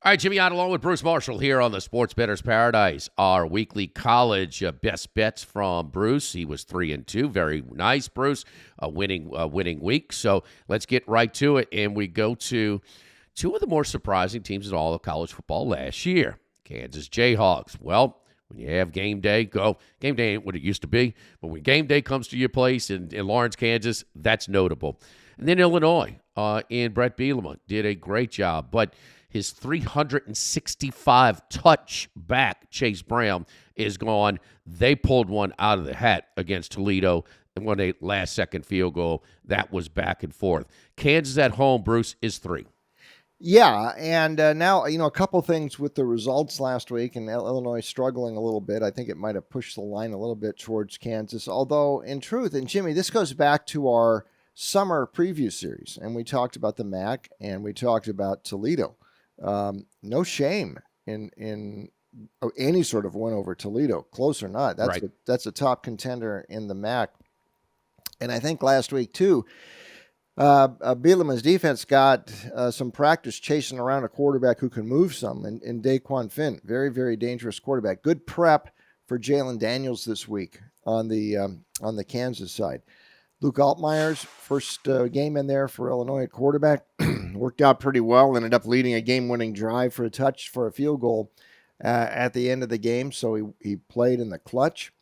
All right, Jimmy, out along with Bruce Marshall here on the Sports Bettor's Paradise. Our weekly college best bets from Bruce. He was 3-2. Very nice, Bruce. A winning week. So let's get right to it, and we go to two of the more surprising teams in all of college football last year. Kansas Jayhawks. Well, when you have game day, game day ain't what it used to be, but when game day comes to your place in Lawrence, Kansas, that's notable. And then Illinois and Brett Bielema did a great job, but his 365 touchback Chase Brown is gone. They pulled one out of the hat against Toledo and won a last-second field goal. That was back and forth. Kansas at home, Bruce, is 3. Yeah, and now, a couple things with the results last week, and Illinois struggling a little bit. I think it might have pushed the line a little bit towards Kansas, although in truth, and Jimmy, this goes back to our summer preview series, and we talked about the MAC, and we talked about Toledo. No shame in any sort of win over Toledo, close or not. That's a top contender in the MAC. And I think last week, too, Bielema's defense got some practice chasing around a quarterback who can move some, in Daquan Finn. Very, very dangerous quarterback. Good prep for Jalen Daniels this week on the Kansas side. Luke Altmaier's first game in there for Illinois at quarterback worked out pretty well. Ended up leading a game-winning drive for a field goal at the end of the game. So he played in the clutch.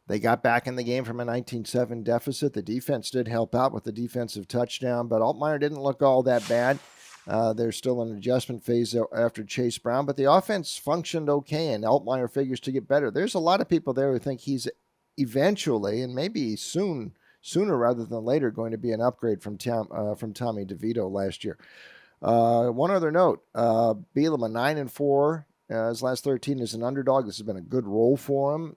They got back in the game from a 19-7 deficit. The defense did help out with the defensive touchdown, but Altmaier didn't look all that bad. There's still an adjustment phase after Chase Brown, but the offense functioned okay, and Altmaier figures to get better. There's a lot of people there who think he's eventually, and maybe sooner rather than later, going to be an upgrade from Tommy DeVito last year. One other note, Bielema 9-4. His last 13 is an underdog. This has been a good role for him.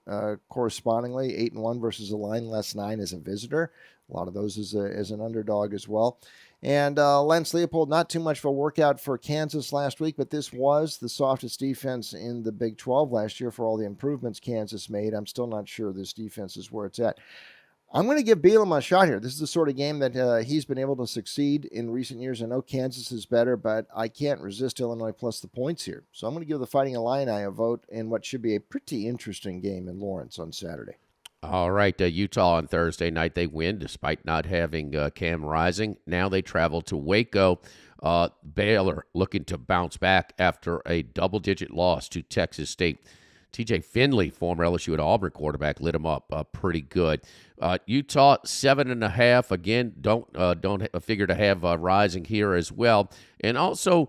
Correspondingly, 8-1 versus the line, last 9 as a visitor. A lot of those as an underdog as well. And Lance Leopold, not too much of a workout for Kansas last week, but this was the softest defense in the Big 12 last year for all the improvements Kansas made. I'm still not sure this defense is where it's at. I'm going to give Bielema a shot here. This is the sort of game that he's been able to succeed in recent years. I know Kansas is better, but I can't resist Illinois plus the points here. So I'm going to give the Fighting Illini a vote in what should be a pretty interesting game in Lawrence on Saturday. All right, Utah on Thursday night, they win despite not having Cam Rising. Now they travel to Waco. Baylor looking to bounce back after a double-digit loss to Texas State. TJ Finley, former LSU at Auburn quarterback, lit him up pretty good. Utah 7.5. Again, don't figure to have Rising here as well. And also,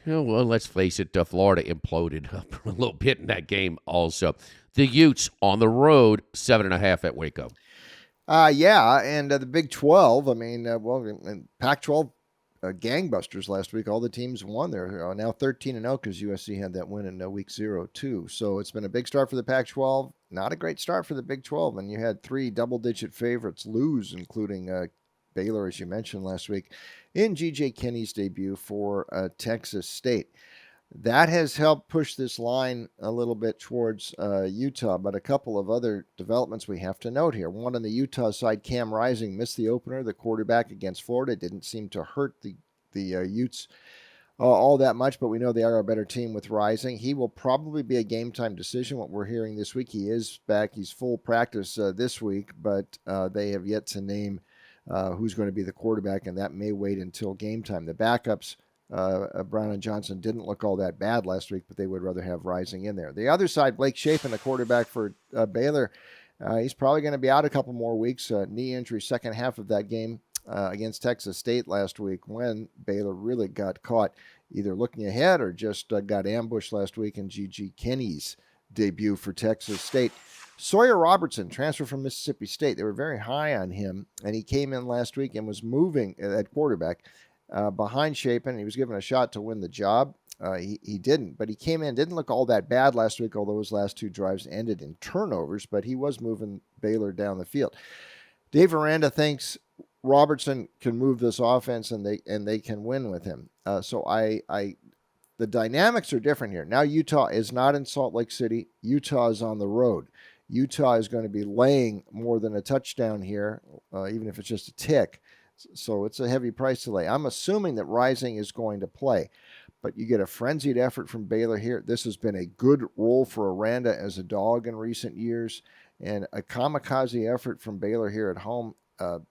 let's face it, Florida imploded a little bit in that game. Also, the Utes on the road 7.5 at Waco. Yeah, and the Big 12. I mean, Pac-12. Gangbusters last week. All the teams won. They're now 13-0 because USC had that win in week 0 too. So it's been a big start for the Pac-12. Not a great start for the Big 12. And you had 3 double-digit favorites lose, including Baylor, as you mentioned last week, in G.J. Kinney's debut for Texas State. That has helped push this line a little bit towards Utah, but a couple of other developments we have to note here. One on the Utah side, Cam Rising missed the opener, the quarterback against Florida. It didn't seem to hurt the Utes all that much, but we know they are a better team with Rising. He will probably be a game-time decision, what we're hearing this week. He is back. He's full practice this week, but they have yet to name who's going to be the quarterback, and that may wait until game time. The backups, Brown and Johnson, didn't look all that bad last week, but they would rather have Rising in there. The other side, Blake Shapen, the quarterback for Baylor, he's probably going to be out a couple more weeks. Knee injury second half of that game against Texas State last week when Baylor really got caught either looking ahead or just got ambushed last week in G.G. Kinney's debut for Texas State. Sawyer Robertson, transfer from Mississippi State. They were very high on him, and he came in last week and was moving at quarterback behind Shapen. He was given a shot to win the job. He didn't, but he came in, didn't look all that bad last week, although his last 2 drives ended in turnovers, but he was moving Baylor down the field. Dave Aranda thinks Robertson can move this offense and they can win with him. So the dynamics are different here. Now Utah is not in Salt Lake City. Utah is on the road. Utah is going to be laying more than a touchdown here, even if it's just a tick. So it's a heavy price to lay. I'm assuming that Rising is going to play. but you get a frenzied effort from Baylor here. This has been a good role for Aranda as a dog in recent years, and a kamikaze effort from Baylor here at home.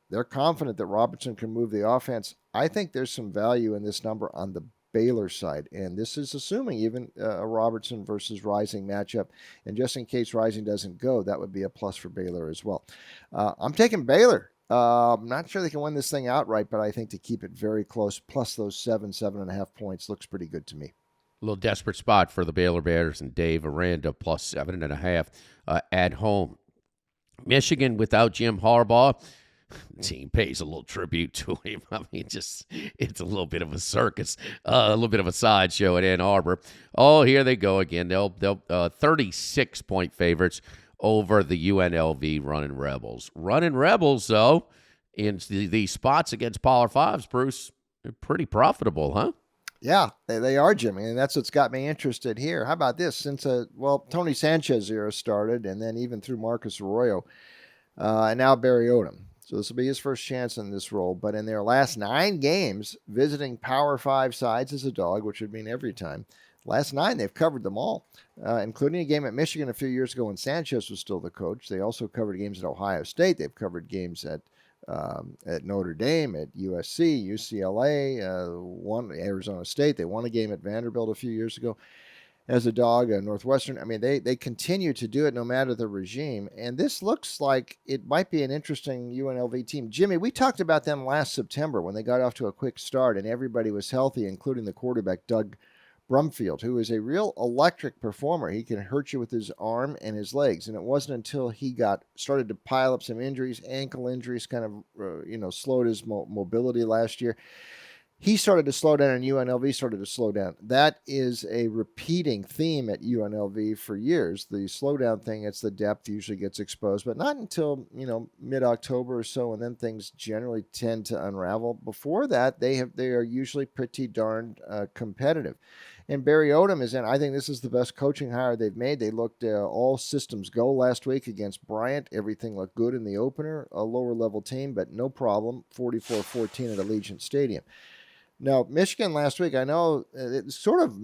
They're confident that Robertson can move the offense. I think there's some value in this number on the Baylor side, and this is assuming even a Robertson versus Rising matchup. And just in case Rising doesn't go, that would be a plus for Baylor as well. I'm taking Baylor. I'm not sure they can win this thing outright, but I think to keep it very close, plus those 7.5 points, looks pretty good to me. A little desperate spot for the Baylor Bears and Dave Aranda, plus 7.5 at home. Michigan without Jim Harbaugh. Team pays a little tribute to him. I mean, it's a little bit of a circus, a little bit of a sideshow at Ann Arbor. Oh, here they go again. They'll 36-point favorites over the UNLV Running Rebels. Running Rebels, though, in the spots against Power Fives, Bruce, they're pretty profitable, huh? Yeah, they are, Jimmy, and that's what's got me interested here. How about this? Since Tony Sanchez era started, and then even through Marcus Arroyo, and now Barry Odom. So this will be his first chance in this role. But in their last 9 games, visiting Power 5 sides as a dog, which would mean every time, last 9, they've covered them all, including a game at Michigan a few years ago when Sanchez was still the coach. They also covered games at Ohio State. They've covered games at Notre Dame, at USC, UCLA, won Arizona State. They won a game at Vanderbilt a few years ago as a dog, Northwestern. I mean, they continue to do it no matter the regime. And this looks like it might be an interesting UNLV team. Jimmy, we talked about them last September when they got off to a quick start and everybody was healthy, including the quarterback, Doug Brumfield, who is a real electric performer. He can hurt you with his arm and his legs. And it wasn't until he started to pile up some injuries, ankle injuries, kind of, slowed his mobility last year. He started to slow down and UNLV started to slow down. That is a repeating theme at UNLV for years. The slowdown thing, it's the depth usually gets exposed, but not until, mid-October or so, and then things generally tend to unravel. Before that, they are usually pretty darn competitive. And Barry Odom is in. I think this is the best coaching hire they've made. They looked all systems go last week against Bryant. Everything looked good in the opener. A lower-level team, but no problem. 44-14 at Allegiant Stadium. Now, Michigan last week, I know it's sort of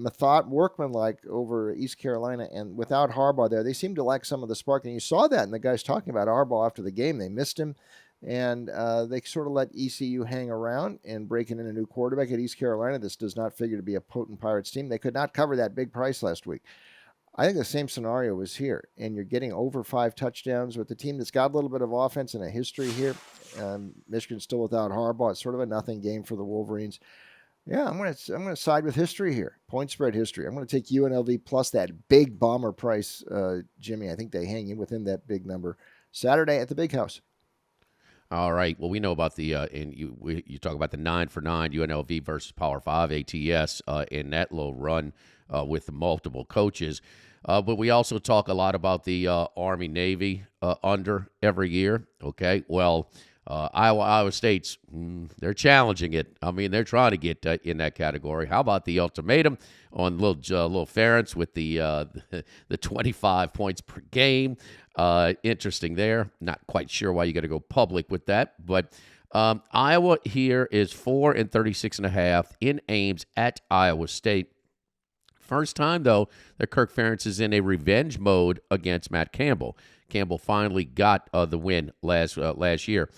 workmanlike over East Carolina, and without Harbaugh there, they seemed to lack some of the spark. And you saw that in the guys talking about Harbaugh after the game. They missed him, and they sort of let ECU hang around and breaking in a new quarterback at East Carolina. This does not figure to be a potent Pirates team. They could not cover that big price last week. I think the same scenario was here, and you're getting over 5 touchdowns with the team that's got a little bit of offense and a history here. Michigan's still without Harbaugh. It's sort of a nothing game for the Wolverines. Yeah, I'm gonna side with history here. Point spread history. I'm gonna take UNLV plus that big bomber price, Jimmy. I think they hang in within that big number Saturday at the Big House. All right. Well, we know about the you talk about the 9-for-9 UNLV versus Power 5 ATS in that little run with multiple coaches. But we also talk a lot about the Army Navy under every year. Okay. Well, Iowa State's they're challenging it. I mean, they're trying to get in that category. How about the ultimatum on little Ferentz with the 25 points per game? Interesting there. Not quite sure why you got to go public with that, but Iowa here is 4-36.5 in Ames at Iowa State. First time, though, that Kirk Ferentz is in a revenge mode against Matt Campbell. Campbell finally got the win last year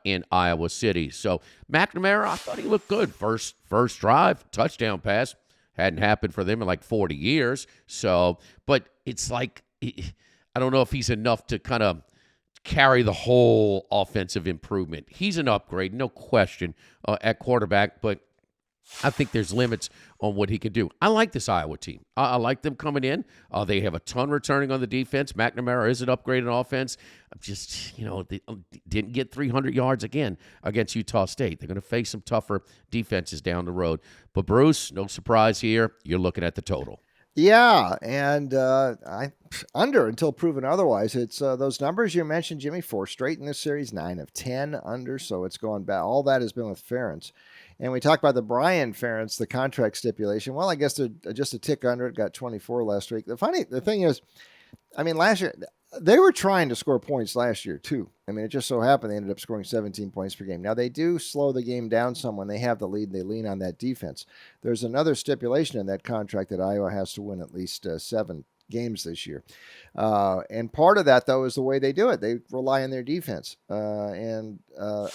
in Iowa City. So McNamara, I thought he looked good. First drive, touchdown pass. Hadn't happened for them in like 40 years. So, but it's like, I don't know if he's enough to kind of carry the whole offensive improvement. He's an upgrade, no question, at quarterback, but I think there's limits on what he can do. I like this Iowa team. I like them coming in. They have a ton returning on the defense. McNamara is an upgrade in offense. Just, they didn't get 300 yards again against Utah State. They're going to face some tougher defenses down the road. But, Bruce, no surprise here. You're looking at the total. Yeah, and under until proven otherwise. It's those numbers you mentioned, Jimmy, 4 straight in this series, 9 of 10 under, so it's gone back. All that has been with Ferentz. And we talked about the Brian Ferentz, the contract stipulation. Well, I guess they're just a tick under it, got 24 last week. The thing is, I mean, last year they were trying to score points last year too. I mean, it just so happened they ended up scoring 17 points per game. Now they do slow the game down some when they have the lead. They lean on that defense. There's another stipulation in that contract that Iowa has to win at least 7 games this year. And part of that, though, is the way they do it. They rely on their defense. And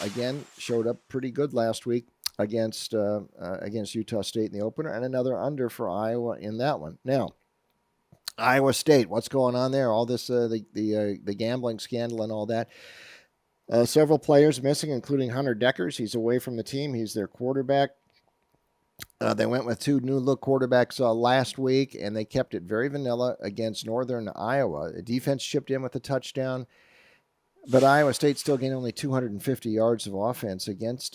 again, showed up pretty good last week against Utah State in the opener, and another under for Iowa in that one. Now, Iowa State, what's going on there? All this, the gambling scandal and all that. Several players missing, including Hunter Deckers. He's away from the team. He's their quarterback. They went with 2 new-look quarterbacks last week, and they kept it very vanilla against Northern Iowa. The defense chipped in with a touchdown, but Iowa State still gained only 250 yards of offense against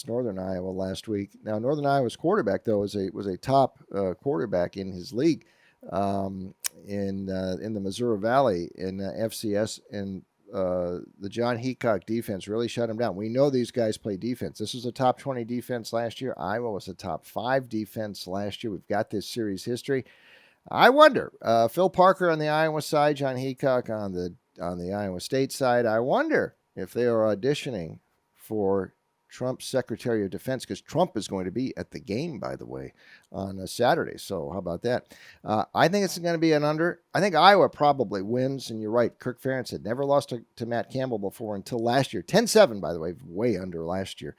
Northern Iowa last week. Now, Northern Iowa's quarterback, though, was a top quarterback in his league in the Missouri Valley in FCS, and the John Heacock defense really shut him down. We know these guys play defense. This was a top 20 defense last year. Iowa was a top 5 defense last year. We've got this series history. I wonder, Phil Parker on the Iowa side, John Heacock on the Iowa State side, I wonder if they are auditioning for Trump's Secretary of Defense, because Trump is going to be at the game, by the way, on Saturday. So how about that? I think it's going to be an under. I think Iowa probably wins, and you're right. Kirk Ferentz had never lost to Matt Campbell before until last year. 10-7, by the way, way under last year.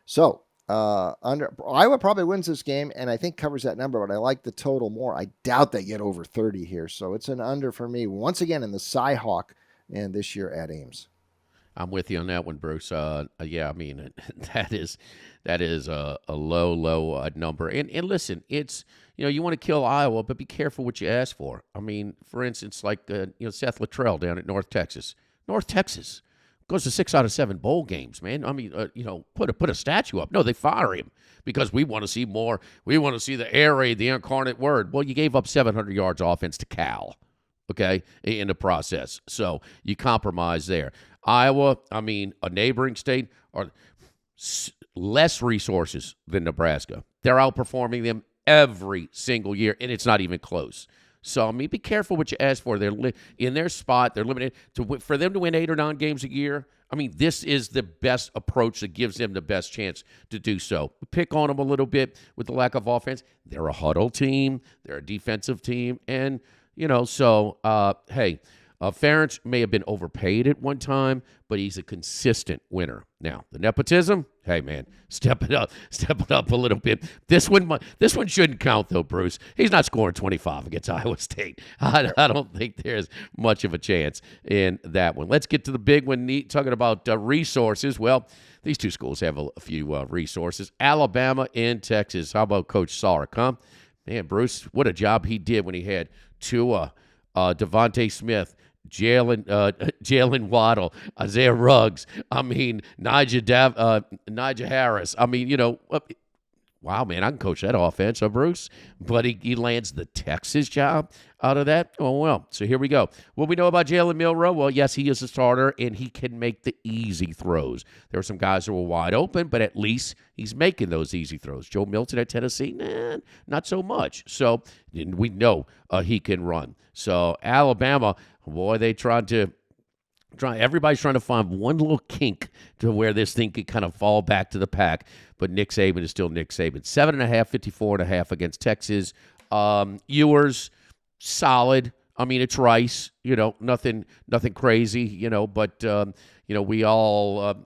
So Iowa probably wins this game, and I think covers that number, but I like the total more. I doubt they get over 30 here. So it's an under for me, once again, in the Cy-Hawk, and this year at Ames. I'm with you on that one, Bruce. Yeah, I mean that is a low number. And listen, it's you want to kill Iowa, but be careful what you ask for. I mean, for instance, like Seth Luttrell down at North Texas. North Texas goes to 6 out of 7 bowl games, man. I mean, put a statue up. No, they fire him because we want to see more. We want to see the air raid, the incarnate word. Well, you gave up 700 yards offense to Cal. Okay, in the process. So you compromise there. Iowa, I mean, a neighboring state, are less resources than Nebraska. They're outperforming them every single year, and it's not even close. So, I mean, be careful what you ask for. They're in their spot. They're limited for them to win 8 or 9 games a year. I mean, this is the best approach that gives them the best chance to do so. Pick on them a little bit with the lack of offense. They're a huddle team. They're a defensive team, and hey, Ferentz may have been overpaid at one time, but he's a consistent winner. Now, the nepotism, hey, man, step it up a little bit. This one shouldn't count, though, Bruce. He's not scoring 25 against Iowa State. I don't think there's much of a chance in that one. Let's get to the big one, talking about resources. Well, these 2 schools have a few resources. Alabama and Texas. How about Coach Sark, huh? Man, Bruce, what a job he did when he had Tua, Devontae Smith, Jalen Waddle, Isaiah Ruggs. I mean, Najee Harris. I mean, wow, man, I can coach that offense, Bruce. But he lands the Texas job out of that. Oh, well, so here we go. What we know about Jalen Milroe? Well, yes, he is a starter, and he can make the easy throws. There were some guys who were wide open, but at least he's making those easy throws. Joe Milton at Tennessee, not so much. So we know he can run. So Alabama, boy, everybody's trying to find one little kink to where this thing could kind of fall back to the pack. But Nick Saban is still Nick Saban. 7.5, 54.5 against Texas. Ewers, solid. I mean, it's Rice. Nothing crazy. But we all.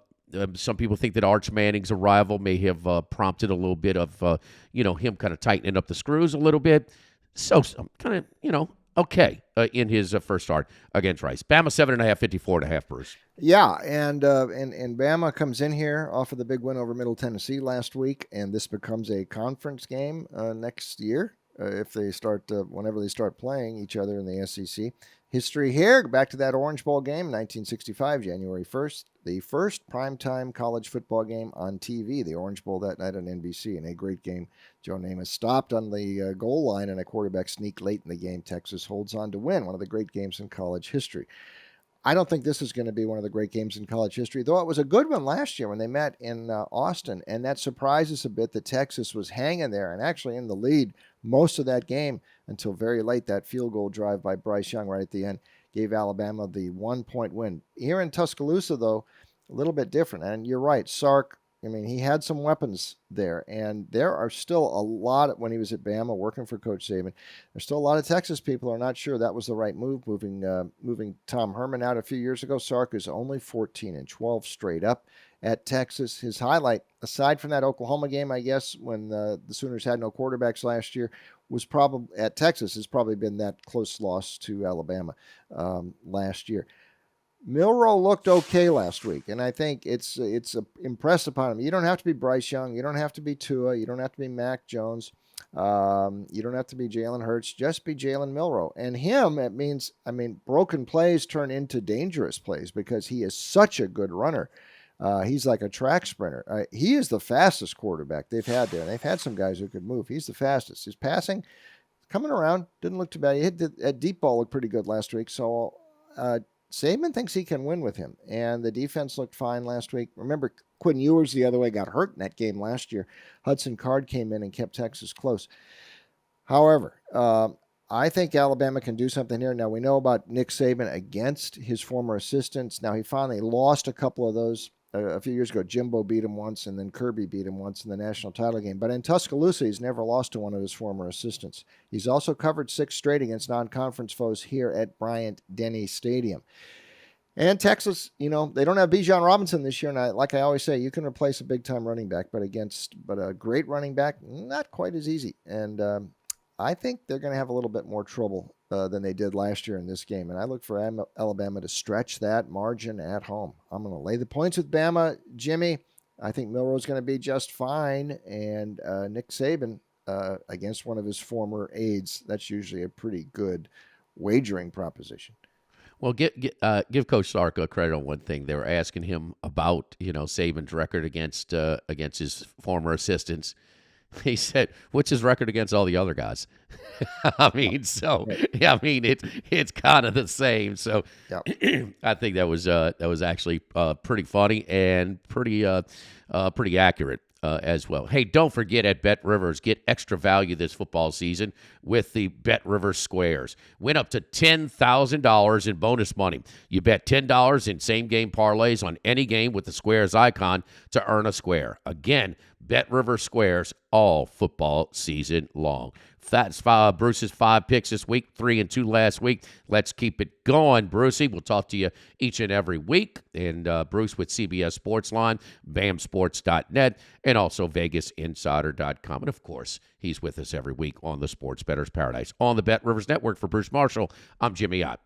Some people think that Arch Manning's arrival may have prompted a little bit of him kind of tightening up the screws a little bit. So kind of okay in his first start against Rice. Bama 7.5, 54.5, Bruce. Yeah, and Bama comes in here off of the big win over Middle Tennessee last week, and this becomes a conference game next year if they start whenever they start playing each other in the SEC. History here, back to that Orange Bowl game, 1965, January 1st, the first primetime college football game on TV, the Orange Bowl that night on NBC, and a great game. Joe Namath stopped on the goal line and a quarterback sneak late in the game. Texas holds on to win, one of the great games in college history. I don't think this is going to be one of the great games in college history, though it was a good one last year when they met in Austin. And that surprised us a bit that Texas was hanging there and actually in the lead most of that game until very late. That field goal drive by Bryce Young right at the end gave Alabama the 1-point win. Here in Tuscaloosa, though, a little bit different. And you're right, Sark, I mean, he had some weapons there, and there are still a lot, when he was at Bama working for Coach Saban, there's still a lot of Texas people who are not sure that was the right move, moving Tom Herman out a few years ago. Sark is only 14-12 straight up at Texas. His highlight, aside from that Oklahoma game, I guess, when the Sooners had no quarterbacks last year, was probably at Texas, has probably been that close loss to Alabama last year. Milroe looked okay last week, and I think it's impressed upon him. You don't have to be Bryce Young. You don't have to be Tua. You don't have to be Mac Jones. You don't have to be Jalen Hurts. Just be Jalen Milroe. And him, it means, broken plays turn into dangerous plays because he is such a good runner. He's like a track sprinter. He is the fastest quarterback they've had there. They've had some guys who could move. He's the fastest. His passing, coming around, didn't look too bad. He hit a deep ball, looked pretty good last week. So, Saban thinks he can win with him, and the defense looked fine last week. Remember, Quinn Ewers the other way got hurt in that game last year. Hudson Card came in and kept Texas close. However, I think Alabama can do something here. Now, we know about Nick Saban against his former assistants. Now, he finally lost a couple of those. A few years ago, Jimbo beat him once, and then Kirby beat him once in the national title game. But in Tuscaloosa, he's never lost to one of his former assistants. He's also covered 6 straight against non-conference foes here at Bryant-Denny Stadium. And Texas, they don't have Bijan Robinson this year, and like I always say, you can replace a big-time running back, but a great running back, not quite as easy. And I think they're going to have a little bit more trouble than they did last year in this game. And I look for Alabama to stretch that margin at home. I'm going to lay the points with Bama. Jimmy, I think Milroe's going to be just fine. And Nick Saban against one of his former aides, that's usually a pretty good wagering proposition. Well, give Coach Sark credit on one thing. They were asking him about, Saban's record against his former assistants. He said, "What's his record against all the other guys?" It's kind of the same. So, yeah. I think that was actually pretty funny and pretty accurate as well. Hey, don't forget at BetRivers, get extra value this football season with the BetRivers Squares. Win up to $10,000 in bonus money. You bet $10 in same-game parlays on any game with the Squares icon to earn a square. Again, BetRivers Squares all football season long. That's Bruce's 5 picks this week, 3 and 2 last week. Let's keep it going, Brucey. We'll talk to you each and every week. And Bruce with CBS Sportsline, BAMSports.net, and also VegasInsider.com. And, of course, he's with us every week on the Sports Bettor's Paradise. On the BetRivers Network for Bruce Marshall, I'm Jimmy Ott.